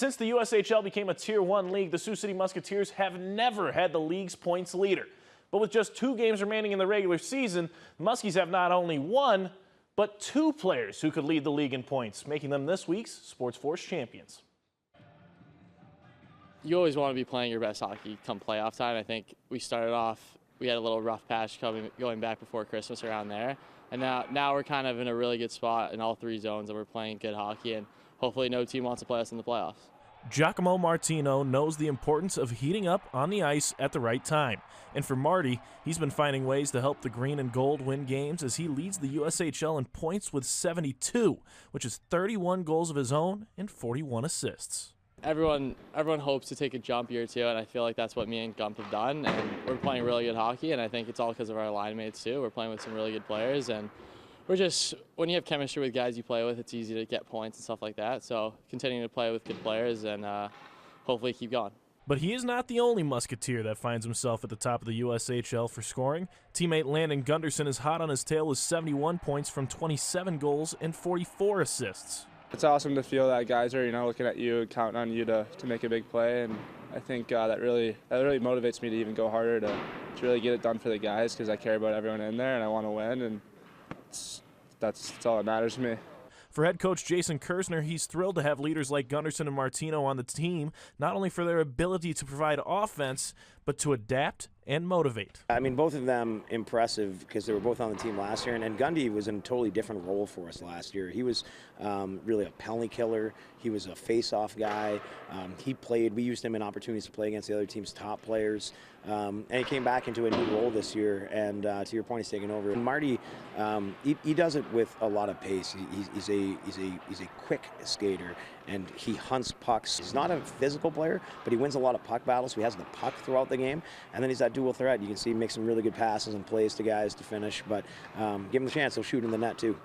Since the USHL became a Tier 1 league, the Sioux City Musketeers have never had the league's points leader. But with just 2 games remaining in the regular season, the Muskies have not only one, but 2 players who could lead the league in points, making them this week's Sports Force champions. You always want to be playing your best hockey come playoff time. I think we started off, we had a little rough patch going back before Christmas around there. And now we're kind of in a really good spot in all 3 zones, and we're playing good hockey, and hopefully no team wants to play us in the playoffs. Giacomo Martino knows the importance of heating up on the ice at the right time. And for Marty, he's been finding ways to help the green and gold win games as he leads the USHL in points with 72, which is 31 goals of his own and 41 assists. Everyone hopes to take a jump year 2, and I feel like that's what me and Gump have done. And we're playing really good hockey, and I think it's all because of our line mates too. We're playing with some really good players, and when you have chemistry with guys you play with, it's easy to get points and stuff like that. So continuing to play with good players and hopefully keep going. But he is not the only Musketeer that finds himself at the top of the USHL for scoring. Teammate Martino Gunderson is hot on his tail with 71 points from 27 goals and 44 assists. It's awesome to feel that guys are, looking at you and counting on you to make a big play, and I think that really motivates me to even go harder to really get it done for the guys, because I care about everyone in there and I want to win, and that's all that matters to me. For head coach Jason Kersner, he's thrilled to have leaders like Gunderson and Martino on the team, not only for their ability to provide offense, but to adapt and motivate. I mean, both of them impressive because they were both on the team last year, and Gundy was in a totally different role for us last year. He was really a penalty killer. He was a face-off guy. We used him in opportunities to play against the other team's top players, and he came back into a new role this year, and to your point, he's taken over. And Marty, he does it with a lot of pace. He's a quick skater, and he hunts pucks. He's not a physical player, but he wins a lot of puck battles, so he has the puck throughout the game, and then he's that dual threat. You can see he makes some really good passes and plays to guys to finish, but give him the chance, he'll shoot in the net too.